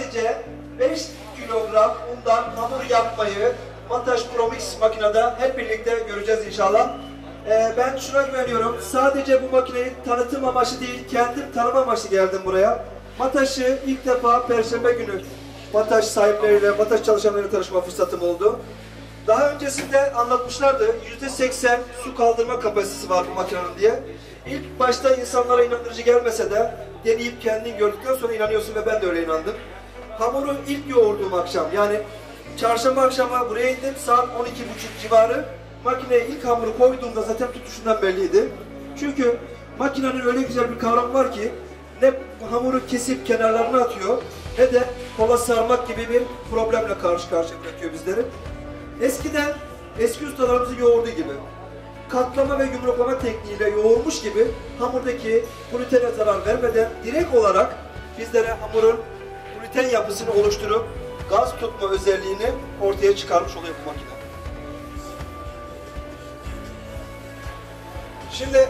sadece 5 kilogram undan hamur yapmayı Mataş Promix makinede hep birlikte göreceğiz inşallah. Ben şuna güveniyorum. Sadece bu makineyi tanıtım amaçlı değil, kendim tanıma amaçlı geldim buraya. Mataş'ı ilk defa Perşembe günü Mataş sahipleriyle, Mataş çalışanlarıyla tanışma fırsatım oldu. Daha öncesinde anlatmışlardı, %80 su kaldırma kapasitesi var bu makinenin diye. İlk başta insanlara inandırıcı gelmese de deneyip kendin gördükten sonra inanıyorsun ve ben de öyle inandım. Hamuru ilk yoğurduğum akşam, yani çarşamba akşamı buraya indim, saat 12.30 civarı. Makineye ilk hamuru koyduğumda zaten tutuşundan belliydi. Çünkü makinenin öyle güzel bir kavramı var ki, ne hamuru kesip kenarlarına atıyor, ne de kola sarmak gibi bir problemle karşı karşıya bırakıyor bizleri. Eskiden, eski ustalarımızın yoğurduğu gibi, katlama ve yumruklama tekniğiyle yoğurmuş gibi hamurdaki glutene zarar vermeden direkt olarak bizlere hamurun gluten yapısını oluşturup gaz tutma özelliğini ortaya çıkarmış oluyor bu makine. Şimdi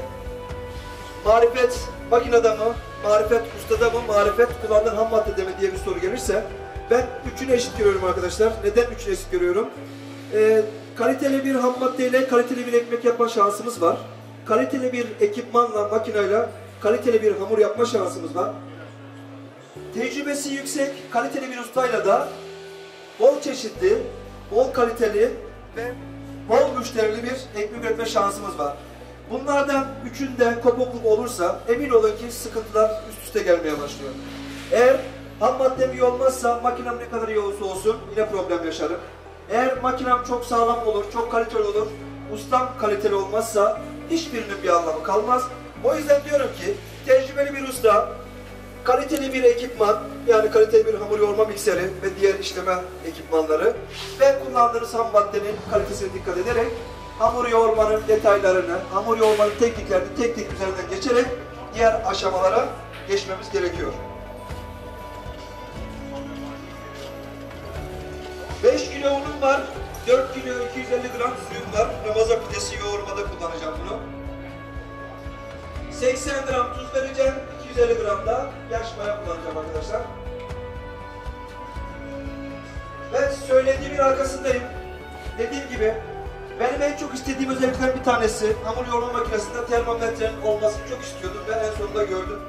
marifet makinede mi, marifet ustada mı, marifet kullandığın ham maddede mi diye bir soru gelirse ben üçünü eşit görüyorum arkadaşlar. Neden üçünü eşit görüyorum? Kaliteli bir ham maddeyle kaliteli bir ekmek yapma şansımız var. Kaliteli bir ekipmanla, makineyle kaliteli bir hamur yapma şansımız var. Tecrübesi yüksek, kaliteli bir ustayla da bol çeşitli, bol kaliteli ve bol müşterili bir ekmek üretme şansımız var. Bunlardan üçünde kopukluk olursa emin olun ki sıkıntılar üst üste gelmeye başlıyor. Eğer ham maddem iyi olmazsa makinem ne kadar iyi olursa olsun yine problem yaşarım. Eğer makinem çok sağlam olur, çok kaliteli olur, ustam kaliteli olmazsa hiçbirinin bir anlamı kalmaz. O yüzden diyorum ki tecrübeli bir usta, kaliteli bir ekipman, yani kaliteli bir hamur yoğurma mikseri ve diğer işleme ekipmanları ve kullandığınız ham maddenin kalitesine dikkat ederek hamur yoğurmanın detaylarını, hamur yoğurmanın tekniklerini tek tek üzerinden geçerek diğer aşamalara geçmemiz gerekiyor. 5 kilo unum var, 4 kilo 250 gram suyum var. Ramazan pidesi yoğurmada kullanacağım bunu. 80 gram tuz vereceğim, 250 gram da yaş maya kullanacağım arkadaşlar. Ben söylediğimin arkasındayım. Dediğim gibi benim en çok istediğim özellikler bir tanesi hamur yoğurma makinesinde termometrenin olmasını çok istiyordum ve en sonunda gördüm.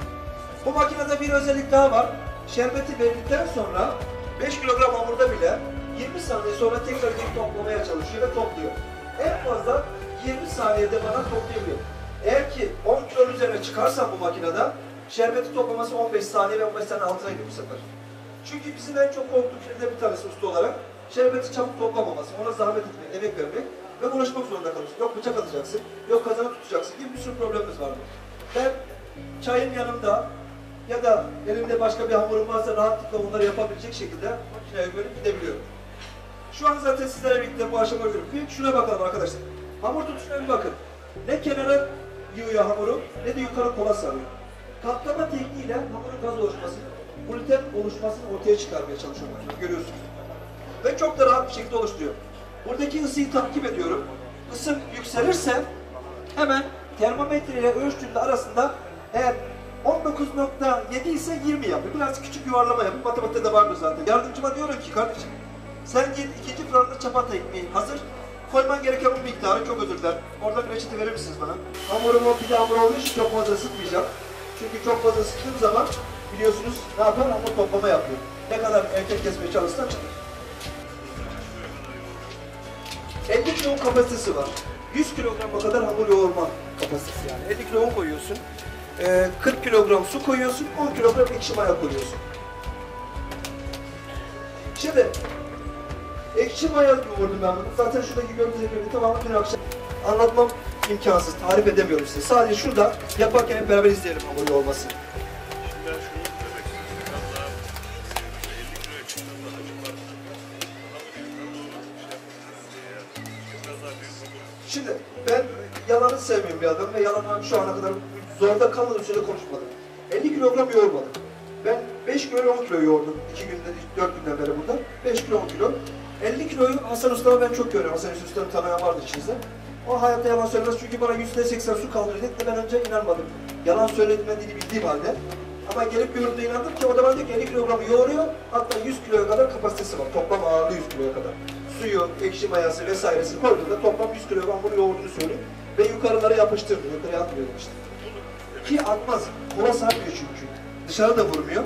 Bu makinede bir özellik daha var. Şerbeti verdikten sonra 5 kilogram hamurda bile 20 saniye sonra tekrar geri toplamaya çalışıyor ve topluyor. En fazla 20 saniyede bana toplayabiliyor. Eğer ki 10 kilonun üzerine çıkarsam bu makinede şerbeti toplaması 15 saniye ve 15 saniye altına gidiyor bu sefer. Çünkü bizim en çok korktuğum şeylerden bir tanesi usta olarak şerbeti çabuk toplamaması, ona zahmet etmek, emek vermek ve uğraşmak zorunda kalıyorsun. Yok bıçak atacaksın, yok kazana tutacaksın gibi bir sürü problemimiz vardı. Ben çayın yanımda ya da elimde başka bir hamurum varsa rahatlıkla onları yapabilecek şekilde makineye güvenip gidebiliyorum. Şu an zaten sizlerle birlikte bu aşamaya görüyorum. Bir şuna bakalım arkadaşlar. Hamur tutuşuna bir bakın. Ne kenara yığıyor hamuru ne de yukarı kola sarıyor. Katlama tekniğiyle hamurun gaz oluşmasını, gluten oluşmasını ortaya çıkarmaya çalışıyor makine. Görüyorsunuz. Ve çok da rahat bir şekilde oluşturuyor. Buradaki ısıyı takip ediyorum. Isı yükselirse hemen termometre ile ölçtüğümde arasında eğer 19.7 ise 20 yapıyor. Biraz küçük yuvarlama yapıyor. Matematikte de vardır zaten. Yardımcıma diyorum ki kardeşim sen git ikinci fırında çapata ekmeği hazır. Koyman gereken bu miktarı çok özür dilerim. Orada bir reçete verir misiniz bana? Hamurumu pide hamur olduğu için çok fazla ısıtmayacağım. Çünkü çok fazla ısıttığım zaman biliyorsunuz ne yapar? Hamur toplama yapıyor. Ne kadar erken kesmeye çalışsan çıkar. 50 kilo kapasitesi var. 100 kilograma kadar hamur yoğurma kapasitesi yani. 50 kilo un koyuyorsun. 40 kilogram su koyuyorsun. 10 kilogram ekşi maya koyuyorsun. Şimdi ekşi maya yoğurdum ben bunu. Zaten şuradaki gördüğünüz gibi tamamen dün akşam anlatmam imkansız. Tarif edemiyorum size. Sadece şurada yaparken hep beraber izleyelim hamur yoğurmasını. Şimdi ben yalanı sevmeyen bir adam ve yalanı şu ana kadar zorda kalmadığım sürede konuşmadım. 50 kilogram yoğurmadım. Ben 5 kilo 10 kilo yoğurdum. 2 günde, 4 günden beri burada. 5 kilo 10 kilo. 50 kiloyu Hasan Usta'ma ben çok görüyorum. Hasan Usta'nın tanıyan vardı içinizde. O hayatta yalan söylemez çünkü bana %80 su kaldırdı dedi. Ben önce inanmadım. Yalan söylediğini bildiğim halde. Ama gelip gördüğümde inandım ki o da bana diyor ki 50 kilogramı yoğuruyor. Hatta 100 kiloya kadar kapasitesi var. Toplam ağırlığı 100 kiloya kadar. Suyu, ekşi mayası vesairesi koyduğunda toplam 100 kilogram hamur yoğurduğunu söylüyor. Ve yukarılara yapıştırdı. Yukarıya atmıyorum işte. Ki atmaz. Kola sarmıyor çünkü. Dışarıda vurmuyor.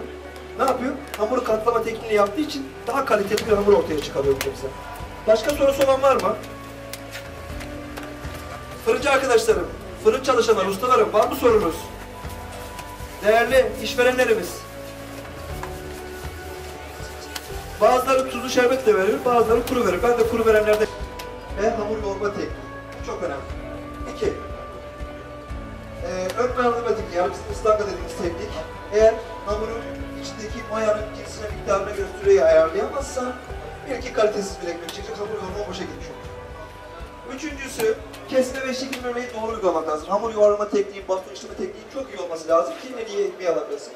Ne yapıyor? Hamuru katlama tekniğini yaptığı için daha kaliteli bir hamur ortaya çıkarıyor bize. Başka sorusu olan var mı? Fırıncı arkadaşlarım, fırın çalışanlar, ustalarım var mı sorunuz? Değerli işverenlerimiz. Bazıları tuzlu şerbetle verir, bazıları kuru verir. Ben de kuru verenlerde ve hamur yoğurma tekniği. Çok önemli. 2. Ön yardım tekniği, yani bizim ıslanga dediğimiz teknik. Eğer hamurun içindeki mayanın cinsine, miktarına göre süreyi ayarlayamazsa bir iki kalitesiz bir ekmek çıkacak, hamur yoğurma boşa gitmiş olur. Üçüncüsü, kesme ve şekillenmeyi doğru uygulamak lazım. Hamur yoğurma tekniği, baston işleme tekniği çok iyi olması lazım ki en iyi ekmeği alabilirsin.